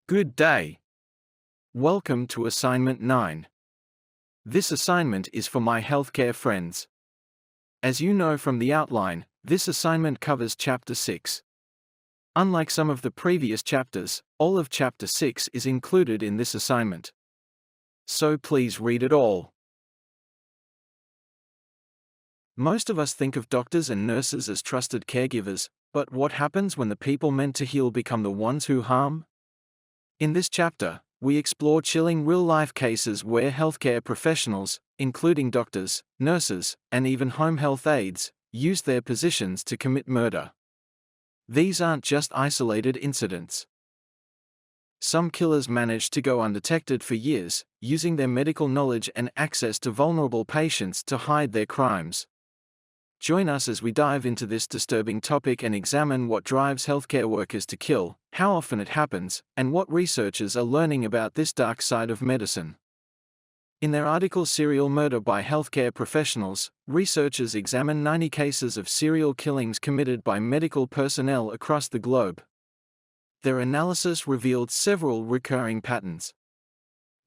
Good day. Welcome to Assignment 9. This assignment is for my healthcare friends. As you know from the outline, this assignment covers Chapter 6. Unlike some of the previous chapters, all of Chapter 6 is included in this assignment. So please read it all. Most of us think of doctors and nurses as trusted caregivers, but what happens when the people meant to heal become the ones who harm? In this chapter, we explore chilling real-life cases where healthcare professionals, including doctors, nurses, and even home health aides, use their positions to commit murder. These aren't just isolated incidents. Some killers manage to go undetected for years, using their medical knowledge and access to vulnerable patients to hide their crimes. Join us as we dive into this disturbing topic and examine what drives healthcare workers to kill, how often it happens, and what researchers are learning about this dark side of medicine. In their article Serial Murder by Healthcare Professionals, researchers examine 90 cases of serial killings committed by medical personnel across the globe. Their analysis revealed several recurring patterns.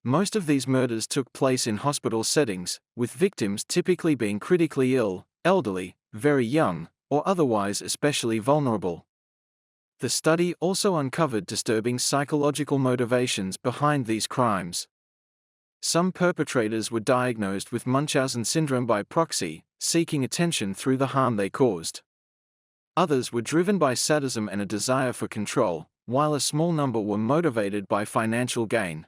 Most of these murders took place in hospital settings, with victims typically being critically ill, elderly, very young, or otherwise especially vulnerable. The study also uncovered disturbing psychological motivations behind these crimes. Some perpetrators were diagnosed with Munchausen syndrome by proxy, seeking attention through the harm they caused. Others were driven by sadism and a desire for control, while a small number were motivated by financial gain.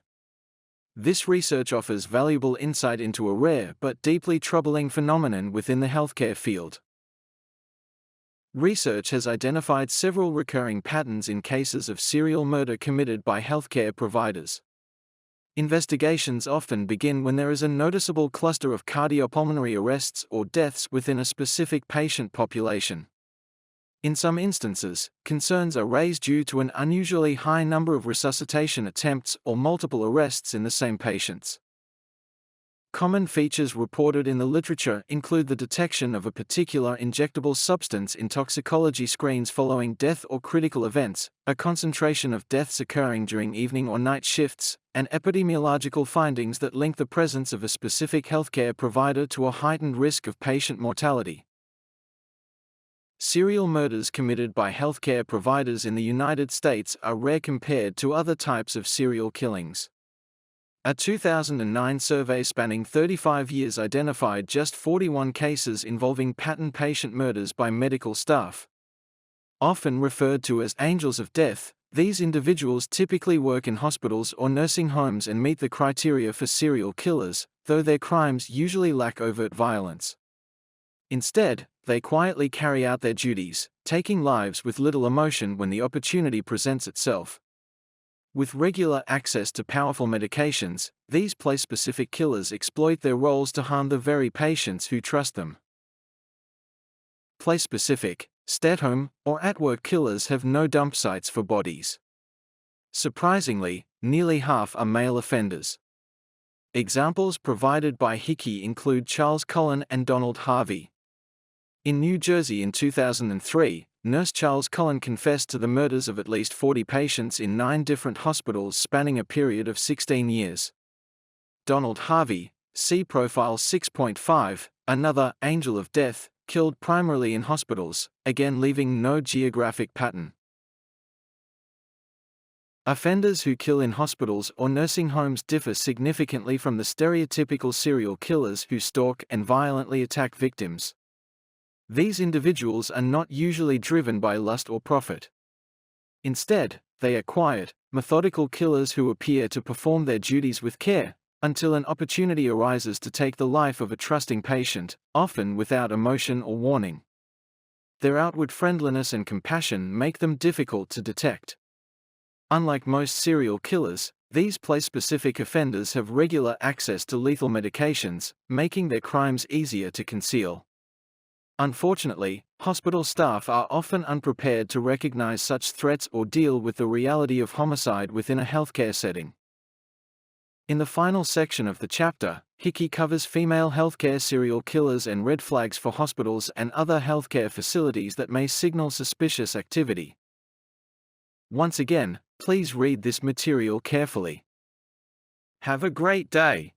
This research offers valuable insight into a rare but deeply troubling phenomenon within the healthcare field. Research has identified several recurring patterns in cases of serial murder committed by healthcare providers. Investigations often begin when there is a noticeable cluster of cardiopulmonary arrests or deaths within a specific patient population. In some instances, concerns are raised due to an unusually high number of resuscitation attempts or multiple arrests in the same patients. Common features reported in the literature include the detection of a particular injectable substance in toxicology screens following death or critical events, a concentration of deaths occurring during evening or night shifts, and epidemiological findings that link the presence of a specific healthcare provider to a heightened risk of patient mortality. Serial murders committed by healthcare providers in the United States are rare compared to other types of serial killings. A 2009 survey spanning 35 years identified just 41 cases involving pattern patient murders by medical staff. Often referred to as angels of death, these individuals typically work in hospitals or nursing homes and meet the criteria for serial killers, though their crimes usually lack overt violence. Instead, they quietly carry out their duties, taking lives with little emotion when the opportunity presents itself. With regular access to powerful medications, these place-specific killers exploit their roles to harm the very patients who trust them. Place-specific, stay-at-home, or at-work killers have no dump sites for bodies. Surprisingly, nearly half are male offenders. Examples provided by Hickey include Charles Cullen and Donald Harvey. In New Jersey in 2003, nurse Charles Cullen confessed to the murders of at least 40 patients in 9 different hospitals spanning a period of 16 years. Donald Harvey, see Profile 6.5, another angel of death, killed primarily in hospitals, again leaving no geographic pattern. Offenders who kill in hospitals or nursing homes differ significantly from the stereotypical serial killers who stalk and violently attack victims. These individuals are not usually driven by lust or profit. Instead, they are quiet, methodical killers who appear to perform their duties with care, until an opportunity arises to take the life of a trusting patient, often without emotion or warning. Their outward friendliness and compassion make them difficult to detect. Unlike most serial killers, these place-specific offenders have regular access to lethal medications, making their crimes easier to conceal. Unfortunately, hospital staff are often unprepared to recognize such threats or deal with the reality of homicide within a healthcare setting. In the final section of the chapter, Hickey covers female healthcare serial killers and red flags for hospitals and other healthcare facilities that may signal suspicious activity. Once again, Please read this material carefully. Have a great day.